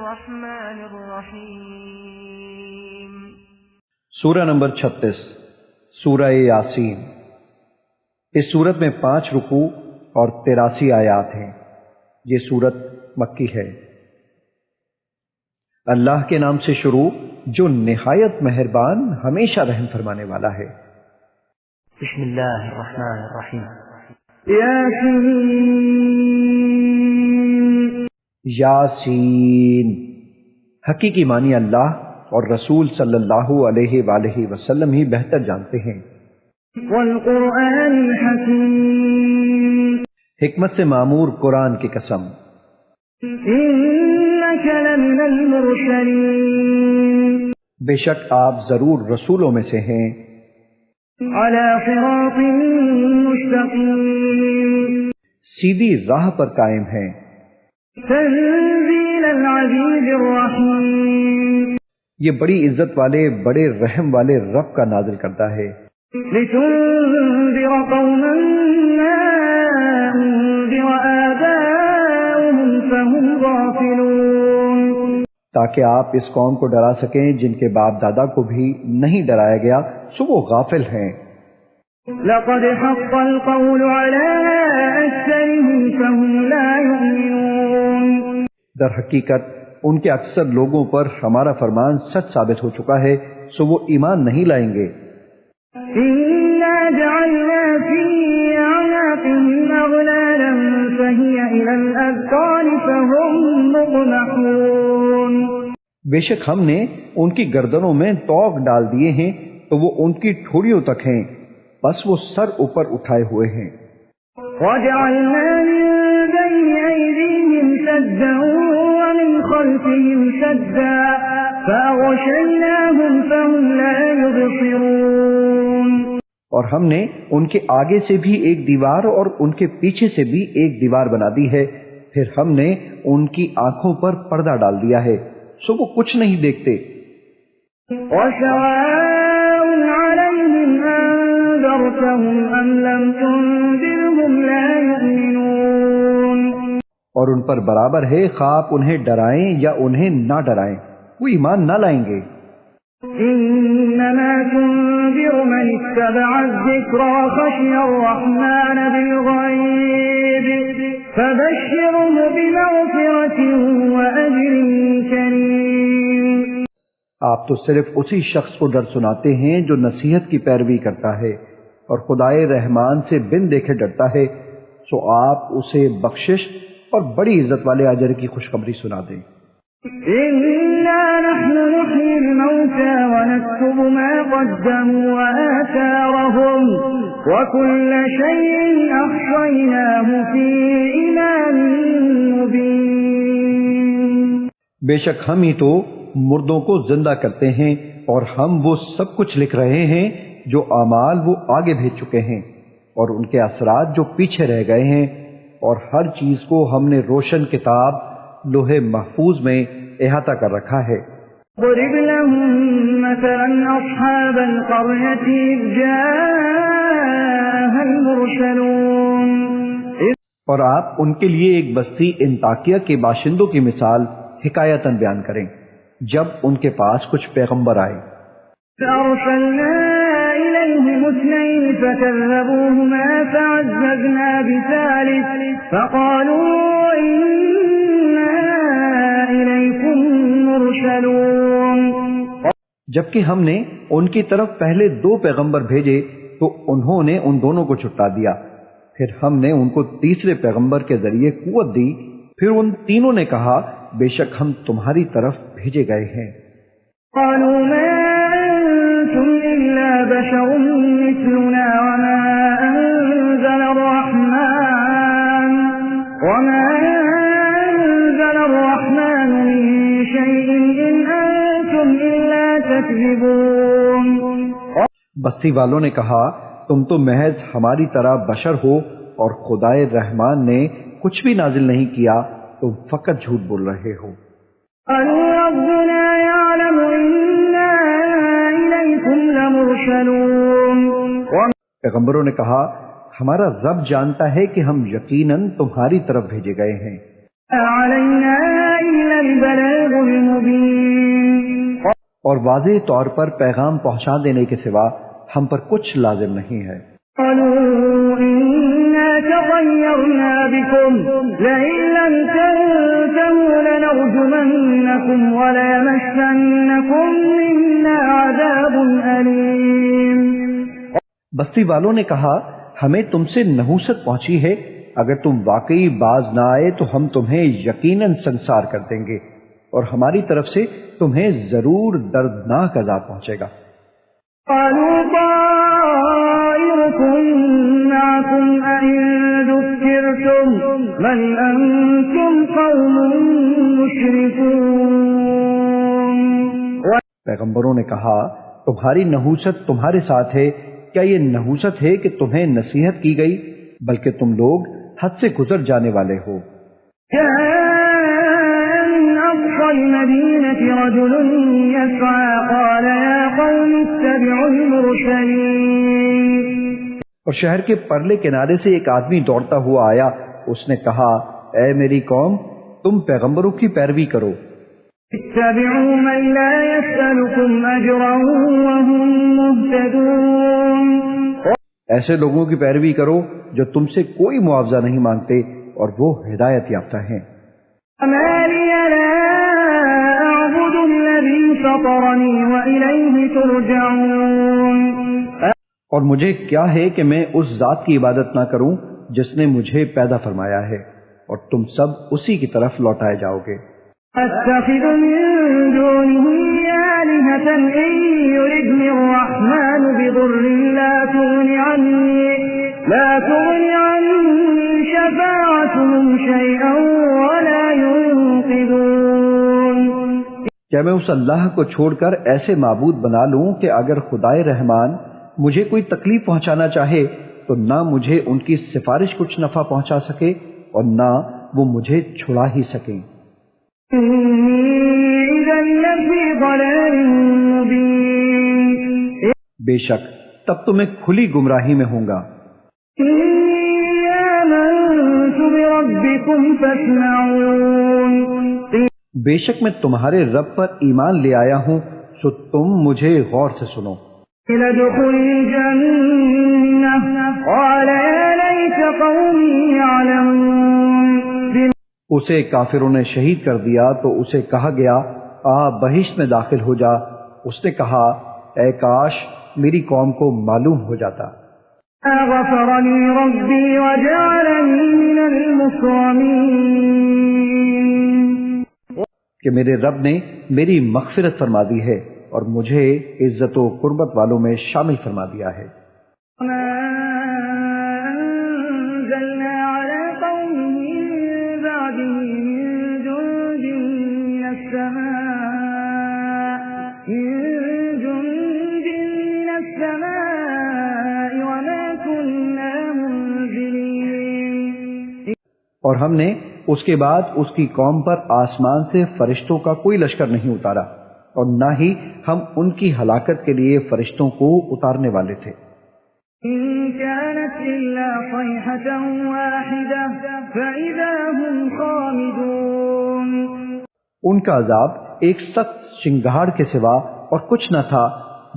الرحمن الرحیم۔ سورہ نمبر 36 سورہ یاسین۔ اس سورت میں 5 رکوع اور 83 آیات ہیں۔ یہ سورت مکی ہے۔ اللہ کے نام سے شروع جو نہایت مہربان ہمیشہ رحم فرمانے والا ہے۔ بسم اللہ الرحمن الرحیم۔ یاسین حقیقی معنی اللہ اور رسول صلی اللہ علیہ وآلہ وسلم ہی بہتر جانتے ہیں۔ والقرآن الحکیم۔ حکمت سے معمور قرآن کی قسم۔ انک لمن المرسلین۔ بے شک آپ ضرور رسولوں میں سے ہیں۔ علی صراط مستقیم۔ سیدھی راہ پر قائم ہیں۔ تنزیل العزیز الرحیم۔ یہ بڑی عزت والے بڑے رحم والے رب کا نازل کرتا ہے۔ لتنذر قوما ما انذر آباؤهم فهم غافلون۔ تاکہ آپ اس قوم کو ڈرا سکیں جن کے باپ دادا کو بھی نہیں ڈرایا گیا سو وہ غافل ہیں۔ لقد حق القول على أكثرهم فهم لا يؤمنون۔ در حقیقت ان کے اکثر لوگوں پر ہمارا فرمان سچ ثابت ہو چکا ہے سو وہ ایمان نہیں لائیں گے۔ إنا جعلنا في أعناقهم أغلالا فهي إلى الأذقان فهم مقمحون۔ بے شک ہم نے ان کی گردنوں میں طوق ڈال دیے ہیں تو وہ ان کی ٹھوڑیوں تک ہیں بس وہ سر اوپر اٹھائے ہوئے ہیں۔ وجعلنا من بين أيديهم سدا ومن خلفهم سدا فأغشيناهم فهم لا يبصرون۔ اور ہم نے ان کے آگے سے بھی ایک دیوار اور ان کے پیچھے سے بھی ایک دیوار بنا دی ہے، پھر ہم نے ان کی آنکھوں پر پردہ ڈال دیا ہے سو وہ کچھ نہیں دیکھتے۔ وسواء عليهم أنذرتهم أم لم تنذرهم لا يؤمنون۔ اور ان پر برابر ہے خواہ آپ انہیں ڈرائیں یا انہیں نہ ڈرائیں وہ ایمان نہ لائیں گے۔ إنما تنذر من اتبع الذكر وخشي الرحمن بالغيب فبشره بمغفرة وأجر كريم۔ آپ تو صرف اسی شخص کو ڈر سناتے ہیں جو نصیحت کی پیروی کرتا ہے اور خدائے رحمان سے بن دیکھے ڈرتا ہے سو آپ اسے بخشش اور بڑی عزت والے اجر کی خوشخبری سنا دیں۔ إنا نحن نحيي الموتى ونكتب ما قدموا وآثارهم وكل شيء أحصيناه في إمام مبين۔ بے شک ہم ہی تو مردوں کو زندہ کرتے ہیں اور ہم وہ سب کچھ لکھ رہے ہیں جو اعمال وہ آگے بھیج چکے ہیں اور ان کے اثرات جو پیچھے رہ گئے ہیں، اور ہر چیز کو ہم نے روشن کتاب لوح محفوظ میں احاطہ کر رکھا ہے۔ ضرب لهم مثلا أصحاب القرية إذ جاءها المرسلون۔ اور آپ ان کے لیے ایک بستی انطاکیہ کے باشندوں کی مثال حکایتاً بیان کریں جب ان کے پاس کچھ پیغمبر آئے۔ فأرسلنا إليهم اثنين فكذبوهما فعززنا بثالث فقالوا إنا إليكم مرسلون۔ جبکہ ہم نے ان کی طرف پہلے 2 پیغمبر بھیجے تو انہوں نے ان دونوں کو چھٹا دیا، پھر ہم نے ان کو تیسرے پیغمبر کے ذریعے قوت دی، پھر ان تینوں نے کہا بے شک ہم تمہاری طرف بھیجے گئے ہیں۔ قالوا ما أنتم إلا بشر مثلنا وما أنزل الرحمن من شيء إن أنتم إلا تكذبون۔ بستی والوں نے کہا تم تو محض ہماری طرح بشر ہو اور خدائے رحمان نے کچھ بھی نازل نہیں کیا، تم فقط جھوٹ بول رہے ہو۔ قالوا ربنا يعلم إنا إليكم لمرسلون۔ پیغمبروں نے کہا ہمارا رب جانتا ہے کہ ہم یقیناً تمہاری طرف بھیجے گئے ہیں۔ علینا إلا البلاغ اور واضح طور پر پیغام پہنچا دینے کے سوا ہم پر کچھ لازم نہیں ہے۔ قالوا إنا تطيرنا بكم لئن لم تنتهوا لنرجمنكم وليمسنكم منا عذاب أليم۔ بستی والوں نے کہا ہمیں تم سے نحوست پہنچی ہے، اگر تم واقعی باز نہ آئے تو ہم تمہیں یقیناً سنسار کر دیں گے اور ہماری طرف سے تمہیں ضرور دردناک عذاب پہنچے گا۔ قالوا طائركم معكم أئن ذكرتم بل أنتم قوم مشركون۔ پیغمبروں نے کہا تمہاری نحوست تمہارے ساتھ ہے، کیا یہ نحوست ہے کہ تمہیں نصیحت کی گئی، بلکہ تم لوگ حد سے گزر جانے والے ہو۔ المدينة رجل يسعى قال يا قوم اتبعوا المرسلين۔ اور شہر کے پرلے کنارے سے ایک آدمی دوڑتا ہوا آیا، اس نے کہا اے میری قوم تم پیغمبروں کی پیروی کرو۔ اتبعوا من لا يسألكم أجرا وهم مهتدون۔ ایسے لوگوں کی پیروی کرو جو تم سے کوئی معاوضہ نہیں مانگتے اور وہ ہدایت یافتہ ہیں۔ وما لي لا أعبد الذي فطرني وإليه ترجعون۔ اور مجھے کیا ہے کہ میں اس ذات کی عبادت نہ کروں جس نے مجھے پیدا فرمایا ہے، اور تم سب اسی کی طرف لوٹائے جاؤ گے۔ أتخذ من دونه آلهة إن يردني الرحمن بضر لا تغن عني شفاعتهم شيئا ولا ينقذون۔ کیا میں اس اللہ کو چھوڑ کر ایسے معبود بنا لوں کہ اگر خدائے رحمان مجھے کوئی تکلیف پہنچانا چاہے تو نہ مجھے ان کی سفارش کچھ نفع پہنچا سکے اور نہ وہ مجھے چھڑا ہی سکیں۔ بے شک تب تو میں کھلی گمراہی میں ہوں گا۔ بے شک میں تمہارے رب پر ایمان لے آیا ہوں، سو تم مجھے غور سے سنو۔ ادخل الجنة قال يا ليت قومي يعلمون۔ اسے کافروں نے شہید کر دیا تو اسے کہا گیا آ بہشت میں داخل ہو جا۔ اس نے کہا اے کاش میری قوم کو معلوم ہو جاتا۔ غفر لي ربي وجعلني من المكرمين۔ کہ میرے رب نے میری مغفرت فرما دی ہے اور مجھے عزت و قربت والوں میں شامل فرما دیا ہے۔ وما أنزلنا على قومه من بعده من جند من السماء وما كنا منزلين۔ اور ہم نے اس کے بعد اس کی قوم پر آسمان سے فرشتوں کا کوئی لشکر نہیں اتارا اور نہ ہی ہم ان کی ہلاکت کے لیے فرشتوں کو اتارنے والے تھے۔ إن كانت إلا صيحة واحدة فإذا هم خامدون۔ ان کا عذاب ایک سخت چنگاڑ کے سوا اور کچھ نہ تھا،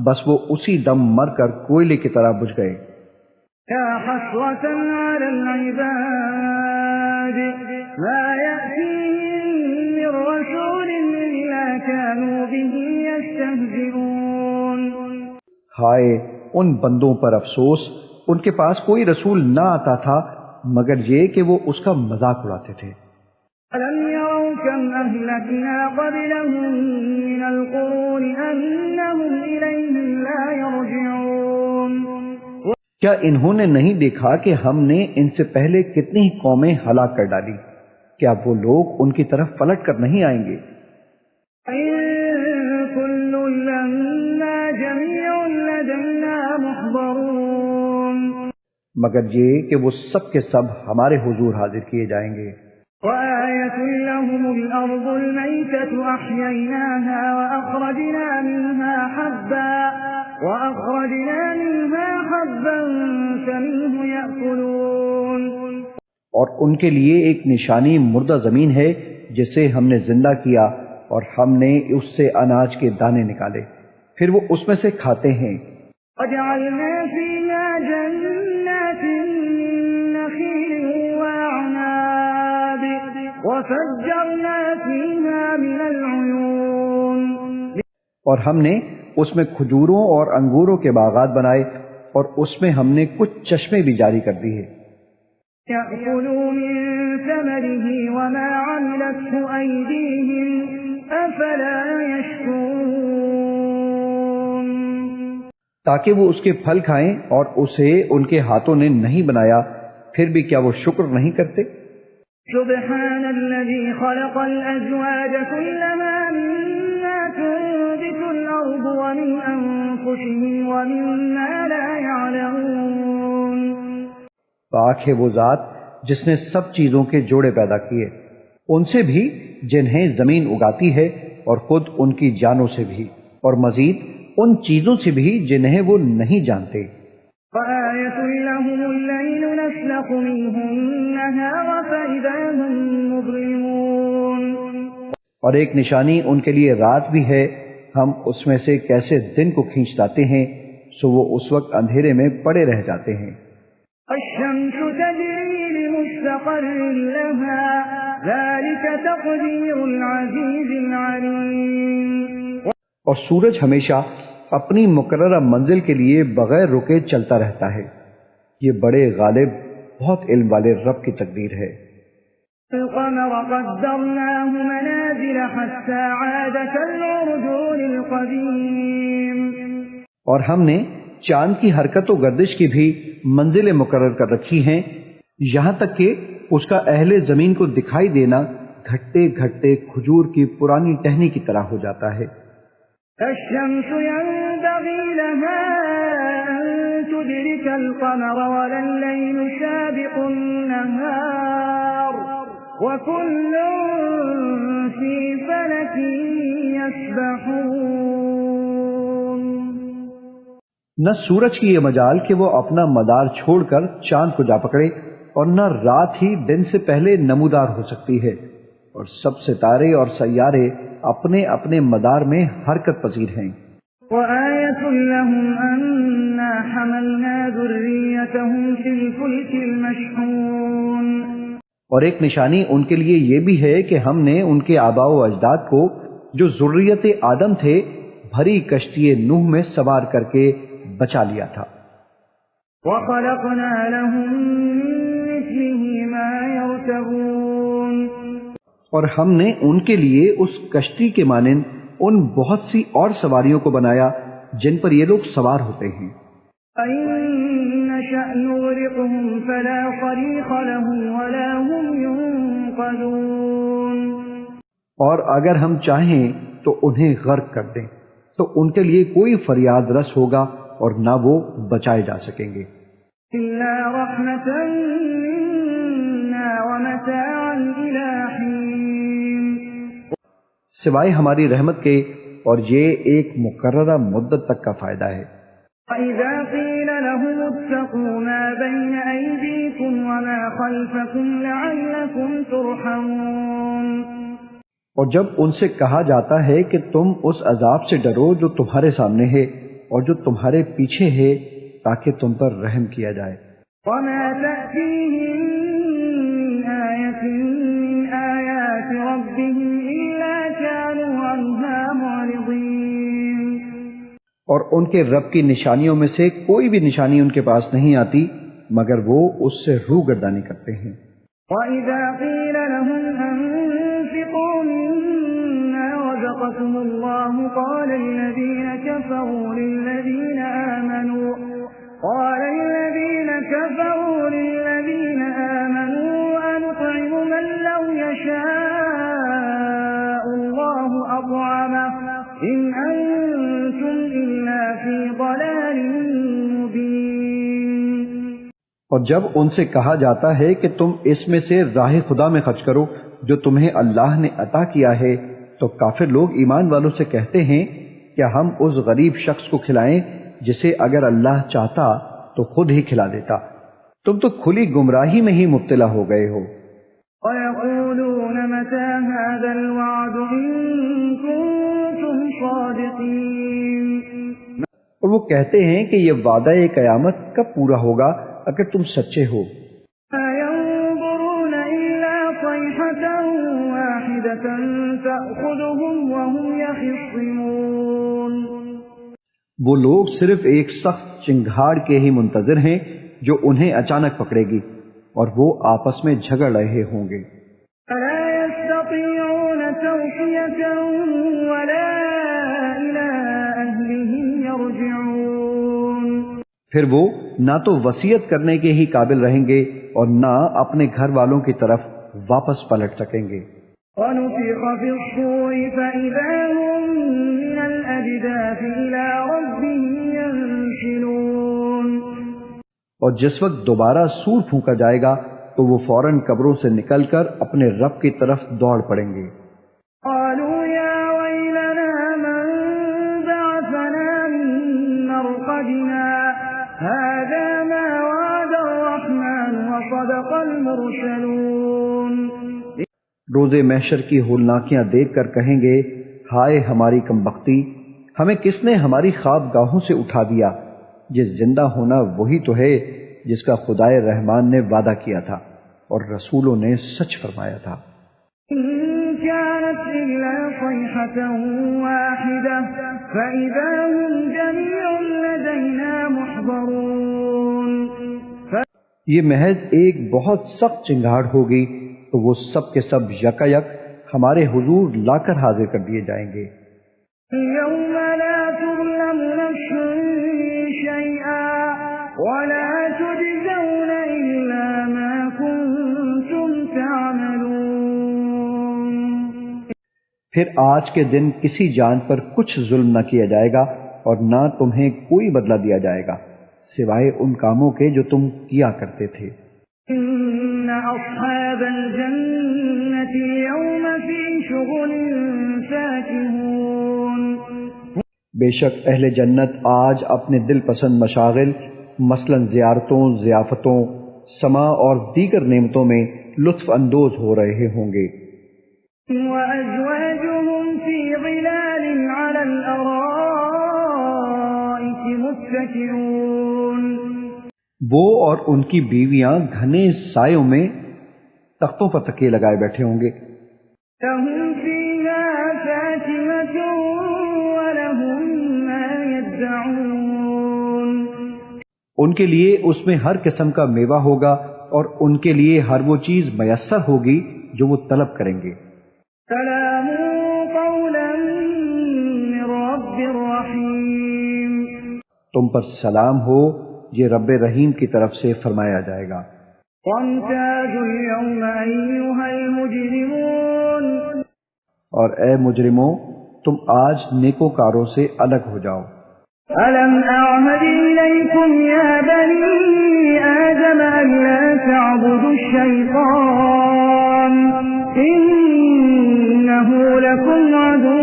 بس وہ اسی دم مر کر کوئلے کی طرح بجھ گئے۔ يا حسرة على العباد ما يأتيهم من رسول إلا كانوا به يستهزئون۔ ہائے ان بندوں پر افسوس، ان کے پاس کوئی رسول نہ آتا تھا مگر یہ کہ وہ اس کا مذاق اڑاتے تھے۔ ألم يروا كم أهلكنا قبلهم من القرون أنهم إليهم لا يرجعون۔ کیا انہوں نے نہیں دیکھا کہ ہم نے ان سے پہلے کتنی ہی قومیں ہلاک کر ڈالی، کیا وہ لوگ ان کی طرف پلٹ کر نہیں آئیں گے؟ إن كل لما جميع لدينا محضرون۔ مگر یہ کہ وہ سب کے سب ہمارے حضور حاضر کیے جائیں گے۔ وآية لهم الأرض الميتة أحييناها وأخرجنا منها حبا فمنه يأكلون۔ اور ان کے لیے ایک نشانی مردہ زمین ہے جسے ہم نے زندہ کیا، اور ہم نے اس سے اناج کے دانے نکالے، پھر وہ اس میں سے کھاتے ہیں۔ وجعلنا فيها جنات من نخيل وأعناب وفجرنا فيها من العيون، اور ہم نے اس میں کھجوروں اور انگوروں کے باغات بنائے، اور اس میں ہم نے کچھ چشمے بھی جاری کر دیے۔ يأكلوا من ثمره وما عملته أيديهم أفلا يشكرون، تاکہ وہ اس کے پھل کھائیں، اور اسے ان کے ہاتھوں نے نہیں بنایا، پھر بھی کیا وہ شکر نہیں کرتے؟ سبحان الذي خلق الأزواج كلها مما تنبت الأرض ومن أنفسهم ومما لا يعلمون، پاک ہے وہ ذات جس نے سب چیزوں کے جوڑے پیدا کیے، ان سے بھی جنہیں زمین اگاتی ہے، اور خود ان کی جانوں سے بھی، اور مزید ان چیزوں سے بھی جنہیں وہ نہیں جانتے۔ وآية لهم الليل نسلخ منه النهار فإذا هم مظلمون، اور ایک نشانی ان کے لیے رات بھی ہے، ہم اس میں سے کیسے دن کو کھینچ لاتے ہیں، سو وہ اس وقت اندھیرے میں پڑے رہ جاتے ہیں۔ الشمس تجري لمستقر لها ذلك تقدير العزيز العليم، اور سورج ہمیشہ اپنی مقررہ منزل کے لیے بغیر رکے چلتا رہتا ہے، یہ بڑے غالب بہت علم والے رب کی تقدیر ہے۔ القمر قدرناه منازل حتى عاد كالعرجون القديم، اور ہم نے چاند کی حرکت و گردش کی بھی منزلیں مقرر کر رکھی ہیں، یہاں تک کہ اس کا اہل زمین کو دکھائی دینا گھٹتے گھٹتے کھجور کی پرانی ٹہنی کی طرح ہو جاتا ہے۔ الشمس ينبغي لها أن تدرك القمر ولا الليل سابق النهار وكل في فلك يسبحون، نہ سورج کی یہ مجال کہ وہ اپنا مدار چھوڑ کر چاند کو جا پکڑے، اور نہ رات ہی دن سے پہلے نمودار ہو سکتی ہے، اور سب ستارے اور سیارے اپنے اپنے مدار میں حرکت پذیر ہیں۔ وآية لهم أنا حملنا ذريتهم في الفلك المشحون، اور ایک نشانی ان کے لیے یہ بھی ہے کہ ہم نے ان کے آباء و اجداد کو جو ذریت آدم تھے بھری کشتی نوح میں سوار کر کے بچا لیا تھا۔ وخلقنا لهم من مثله ما يركبون، اور ہم نے ان کے لیے اس کشتی کے مانند ان بہت سی اور سواریوں کو بنایا جن پر یہ لوگ سوار ہوتے ہیں۔ فإن نشأ نغرقهم فلا صريخ لهم ولا هم ينقذون، اور اگر ہم چاہیں تو انہیں غرق کر دیں تو ان کے لیے کوئی فریاد رس ہوگا اور نہ وہ بچائے جا سکیں گے۔ إلا رحمة منا ومتاعا إلى حين، سوائے ہماری رحمت کے، اور یہ ایک مقررہ مدت تک کا فائدہ ہے۔ وإذا قيل لهم اتقوا ما بين أيديكم وما خلفكم لعلكم ترحمون، اور جب ان سے کہا جاتا ہے کہ تم اس عذاب سے ڈرو جو تمہارے سامنے ہے اور جو تمہارے پیچھے ہے، تاکہ تم پر رحم کیا جائے۔ وما تأتيهم من آية من آيات ربهم إلا كانوا عنها معرضين، اور ان کے رب کی نشانیوں میں سے کوئی بھی نشانی ان کے پاس نہیں آتی مگر وہ اس سے روگردانی کرتے ہیں۔ وإذا قيل لهم أنفقوا مما رزقكم الله قال الذين كفروا للذين آمنوا أنطعم من لو يشاء الله أطعمه إن أنتم إلا في ضلال مبين، اور جب ان سے کہا جاتا ہے کہ تم اس میں سے راہ خدا میں خرچ کرو جو تمہیں اللہ نے عطا کیا ہے، تو کافر لوگ ایمان والوں سے کہتے ہیں کیا ہم اس غریب شخص کو کھلائیں جسے اگر اللہ چاہتا تو خود ہی کھلا دیتا، تم تو کھلی گمراہی میں ہی مبتلا ہو گئے ہو۔ ويقولون متى هذا الوعد إن وہ کہتے ہیں کہ یہ وعدہ قیامت کب پورا ہوگا اگر تم سچے ہو؟ ما ينظرون إلا صيحة واحدة تأخذهم وهم يخصمون. وہ لوگ صرف ایک سخت چنگھاڑ کے ہی منتظر ہیں جو انہیں اچانک پکڑے گی اور وہ آپس میں جھگڑ رہے ہوں گے. فلا يستطيعون توصية ولا إلى أهلهم يرجعون. پھر وہ نہ تو وصیت کرنے کے ہی قابل رہیں گے اور نہ اپنے گھر والوں کی طرف واپس پلٹ سکیں گے. ونفخ في الصور فإذا هم من الأجداث إلى ربهم ينسلون. اور جس وقت دوبارہ سور پھونکا جائے گا تو وہ فوراً قبروں سے نکل کر اپنے رب کی طرف دوڑ پڑیں گے. قالوا يا ويلنا من بعثنا من مرقدنا هذا ما وعد الرحمن وصدق المرسلون. روز محشر کی ہولناکیاں دیکھ کر کہیں گے، ہائے ہماری کمبختی، ہمیں کس نے ہماری خواب گاہوں سے اٹھا دیا. یہ زندہ ہونا وہی تو ہے جس کا خدائے رحمان نے وعدہ کیا تھا اور رسولوں نے سچ فرمایا تھا. إن كانت إلا صيحة واحدة فإذا هم جميع لدينا محضرون. یہ محض ایک بہت سخت چنگھاڑ ہوگی تو وہ سب کے سب یکا یک ہمارے حضور لا کر حاضر کر دیے جائیں گے. يوم لا تظلم نفس شيئا ولا تجزون إلا ما كنتم تعملون. پھر آج کے دن کسی جان پر کچھ ظلم نہ کیا جائے گا اور نہ تمہیں کوئی بدلہ دیا جائے گا سوائے ان کاموں کے جو تم کیا کرتے تھے. إن أصحاب الجنة اليوم في شغل فاكهون. بے شک اہل جنت آج اپنے دل پسند مشاغل مثلا زیارتوں، ضیافتوں، سما اور دیگر نعمتوں میں لطف اندوز ہو رہے ہوں گے. وأزواجهم في ظلال على الأرائك متكئون. وہ اور ان کی بیویاں گھنے سایوں میں تختوں پر تکیے لگائے بیٹھے ہوں گے. لهم فيها فاكهة ولهم ما يدعون. ان کے لیے اس میں ہر قسم کا میوہ ہوگا اور ان کے لیے ہر وہ چیز میسر ہوگی جو وہ طلب کریں گے. سلام قولا من رب رحيم. تم پر سلام ہو، یہ رب رحیم کی طرف سے فرمایا جائے گا. وامتازوا اليوم أيها المجرمون. اور اے مجرموں، تم آج نیکوکاروں سے الگ ہو جاؤ. ألم أعهد إليكم يا بني آدم ألا تعبدوا الشيطان إنه لكم عدو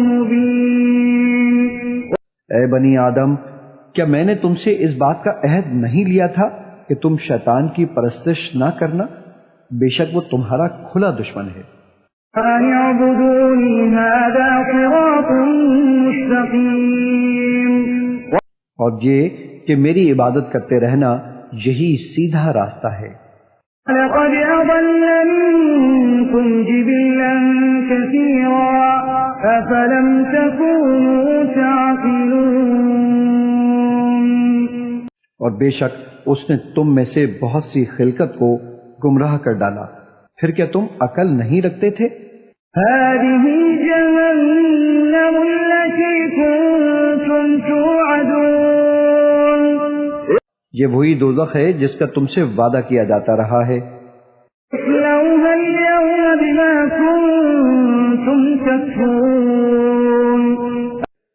مبين. اے بنی آدم، کیا میں نے تم سے اس بات کا عہد نہیں لیا تھا کہ تم شیطان کی پرستش نہ کرنا؟ بے شک وہ تمہارا کھلا دشمن ہے. أن اعبدوني هذا صراط مستقيم. اور یہ کہ میری عبادت کرتے رہنا یہی سیدھا راستہ ہے. لقد أضل منكم جبلا كثيرا أفلم تكونوا تعقلون. اور بے شک اس نے تم میں سے بہت سی خلقت کو گمراہ کر ڈالا، پھر کیا تم عقل نہیں رکھتے تھے؟ هذه جهنم التي كنتم توعدون. یہ وہی دوزخ ہے جس کا تم سے وعدہ کیا جاتا رہا ہے. اصلوها اليوم بما كنتم تكفرون.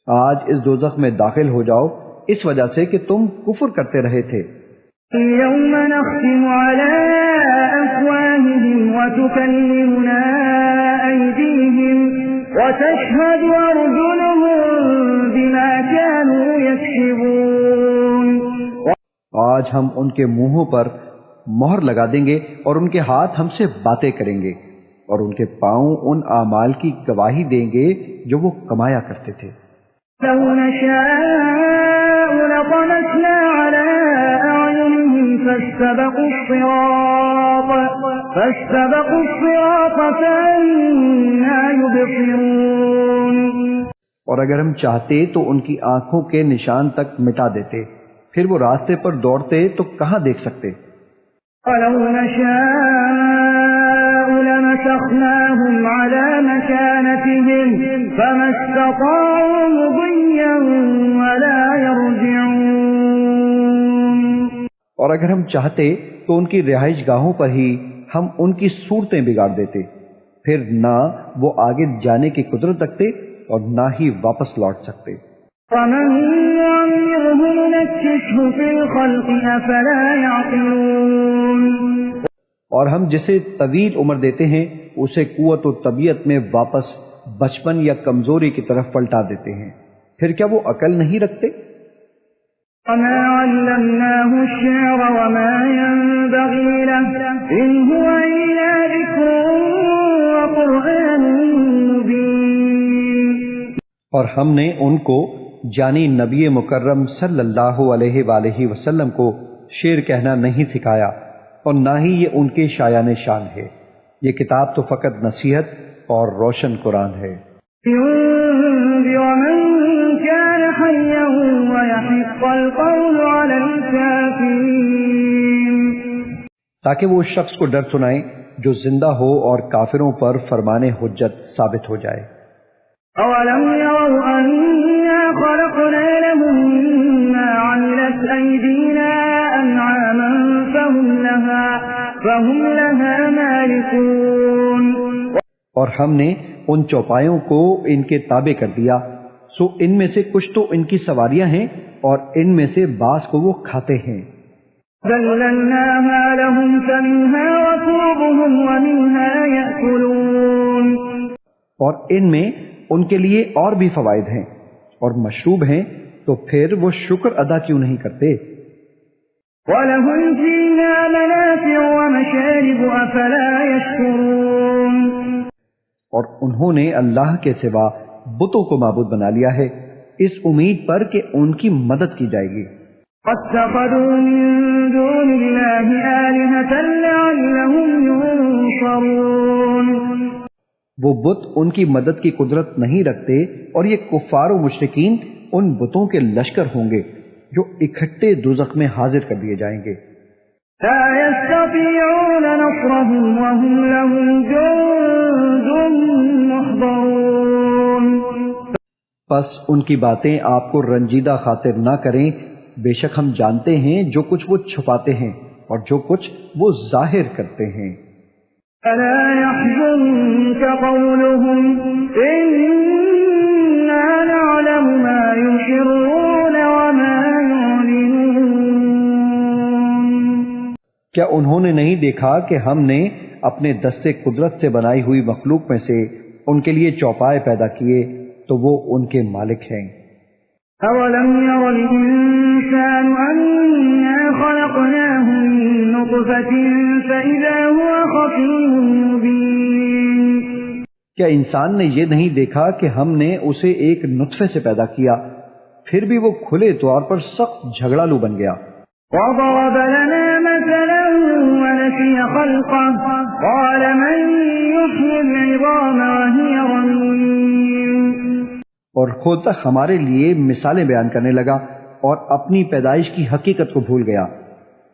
آج اس دوزخ میں داخل ہو جاؤ اس وجہ سے کہ تم کفر کرتے رہے تھے. اليوم نختم على أفواههم وتكلمنا أيديهم وتشهد أرجلهم بما كانوا يكسبون. آج ہم ان کے منہوں پر مہر لگا دیں گے اور ان کے ہاتھ ہم سے باتیں کریں گے اور ان کے پاؤں ان اعمال کی گواہی دیں گے جو وہ کمایا کرتے تھے. لو نشاء لطمسنا على أعينهم فاستبقوا الصراط فأنى يبصرون. اور اگر ہم چاہتے تو ان کی آنکھوں کے نشان تک مٹا دیتے، پھر وہ راستے پر دوڑتے تو کہاں دیکھ سکتے؟ وَلَوْ نَشَاءُ لَمَسَخْنَاهُمْ عَلَى مَكَانَتِهِمْ فَمَا اسْتَطَاعُوا مُضِيًّا وَلَا يَرْجِعُونَ. اور اگر ہم چاہتے تو ان کی رہائش گاہوں پر ہی ہم ان کی صورتیں بگاڑ دیتے، پھر نہ وہ آگے جانے کی قدرت رکھتے اور نہ ہی واپس لوٹ سکتے. وَمَن يُعَمِّرْهُ نُنَكِّسْهُ فِي الْخَلْقِ أَفَلَا يَعْقِلُونَ. اور ہم جسے طویل عمر دیتے ہیں اسے قوت و طبیعت میں واپس بچپن یا کمزوری کی طرف پلٹا دیتے ہیں، پھر کیا وہ عقل نہیں رکھتے؟ وَمَا عَلَّمْنَاهُ الشِّعْرَ وَمَا يَنبَغِي لَهُ إِنْ هُوَ إِلَّا ذِكْرٌ وَقُرْآنٌ مُبِينٌ. اور ہم نے ان کو جانی نبی مکرم صلی اللہ علیہ وآلہ وسلم کو شعر کہنا نہیں سکھایا، اور نہ ہی یہ ان کے شایان شان ہے. یہ کتاب تو فقط نصیحت اور روشن قرآن ہے. لِيُنذِرَ مَن كَانَ حَيًّا وَيَحِقَّ الْقَوْلُ عَلَى الْكَافِرِينَ. تاکہ وہ اس شخص کو ڈر سنائے جو زندہ ہو اور کافروں پر فرمان حجت ثابت ہو جائے. أَوَلَمْ يَرَوْا أَنَّا خَلَقْنَا لَهُم مِّمَّا عَمِلَتْ أَيْدِينَا أَنْعَامًا فَهُمْ لَهَا مَالِكُونَ. اور ہم نے ان چوپایوں کو ان کے تابع کر دیا، سو ان میں سے کچھ تو ان کی سواریاں ہیں اور ان میں سے بعض کو وہ کھاتے ہیں. ذَلَّلْنَاهَا لَهُمْ فَمِنْهَا رَكُوبُهُمْ وَمِنْهَا يَأْكُلُونَ. اور ان میں ان کے لیے اور بھی فوائد ہیں اور مشروب ہیں، تو پھر وہ شکر ادا کیوں نہیں کرتے؟ وَلَهُمْ فِيهَا مَنَافِعُ وَمَشَارِبُ أَفَلَا يَشْكُرُونَ. اور انہوں نے اللہ کے سوا بتوں کو معبود بنا لیا ہے اس امید پر کہ ان کی مدد کی جائے گی. وَاتَّخَذُوا مِن دُونِ اللَّهِ آلِهَةً لَّعَلَّهُمْ يُنصَرُونَ. وہ بت ان کی مدد کی قدرت نہیں رکھتے، اور یہ کفار و مشرکین ان بتوں کے لشکر ہوں گے جو اکٹھے دوزخ میں حاضر کر دیے جائیں گے. لا يستطيعون نصرهم وهم لهم جند محضرون. پس ان کی باتیں آپ کو رنجیدہ خاطر نہ کریں، بے شک ہم جانتے ہیں جو کچھ وہ چھپاتے ہیں اور جو کچھ وہ ظاہر کرتے ہیں. فلا يحزنك قولهم إنا نعلم ما يسرون وما يعلنون. کیا انہوں نے نہیں دیکھا کہ ہم نے اپنے دستے قدرت سے بنائی ہوئی مخلوق میں سے ان کے لیے چوپائے پیدا کیے تو وہ ان کے مالک ہیں. أولم ير الإنسان أنا خلقناه من نطفة فإذا هو خصيم مبين. کیا انسان نے یہ نہیں دیکھا کہ ہم نے اسے ایک نطفے سے پیدا کیا، پھر بھی وہ کھلے طور پر سخت جھگڑالو بن گیا. وضرب لنا مثلا ونسي خلقه قال من يحيي العظام وهي رميم. اور خود ہمارے لیے مثالیں بیان کرنے لگا اور اپنی پیدائش کی حقیقت کو بھول گیا.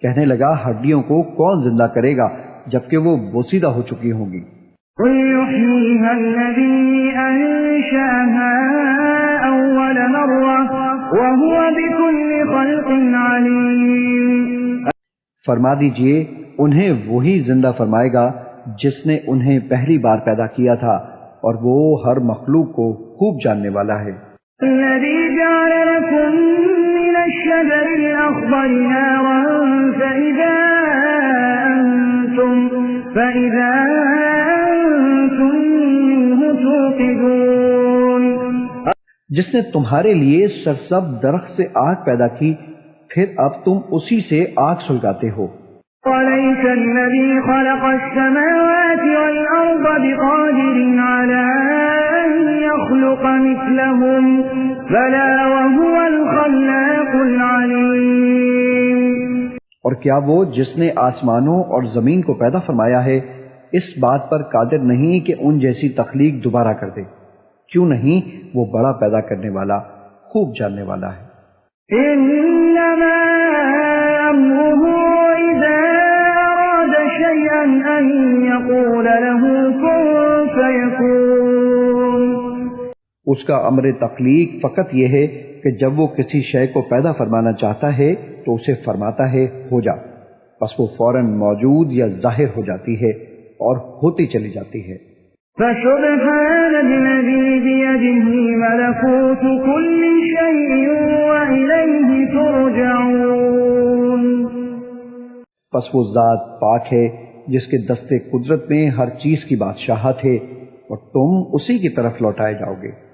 کہنے لگا ہڈیوں کو کون زندہ کرے گا جبکہ وہ بوسیدہ ہو چکی ہوں گی. قل يحييها الذي أنشأها أول مرة وهو بكل خلق عليم. فرما دیجئے انہیں وہی زندہ فرمائے گا جس نے انہیں پہلی بار پیدا کیا تھا، اور وہ ہر مخلوق کو خوب جاننے والا ہے. الذي جعل لكم من الشجر الأخضر نارا فإذا أنتم منه توقدون. جس نے تمہارے لیے سرسبز درخت سے آگ پیدا کی، پھر اب تم اسی سے آگ سلگاتے ہو. وليس الذي خلق السماوات والأرض بقادر على أن يخلق مثلهم بلى وهو الخلاق الخلاق العليم. اور کیا وہ جس نے آسمانوں اور زمین کو پیدا فرمایا ہے اس بات پر قادر نہیں کہ ان جیسی تخلیق دوبارہ کر دے؟ کیوں نہیں، وہ بڑا پیدا کرنے والا، خوب جاننے والا ہے. إنما أمره إذا أراد شيئا أن يقول له كن فيكون. اس کا امر تخلیق فقط یہ ہے کہ جب وہ کسی شے کو پیدا فرمانا چاہتا ہے تو اسے فرماتا ہے ہو جا، پس وہ فوراً موجود یا ظاہر ہو جاتی ہے اور ہوتی چلی جاتی ہے. فسبحان الذي بيده ملكوت كل شيء وإليه ترجعون. پس وہ ذات پاک ہے جس کے دستے قدرت میں ہر چیز کی بادشاہت ہے اور تم اسی کی طرف لوٹائے جاؤ گے.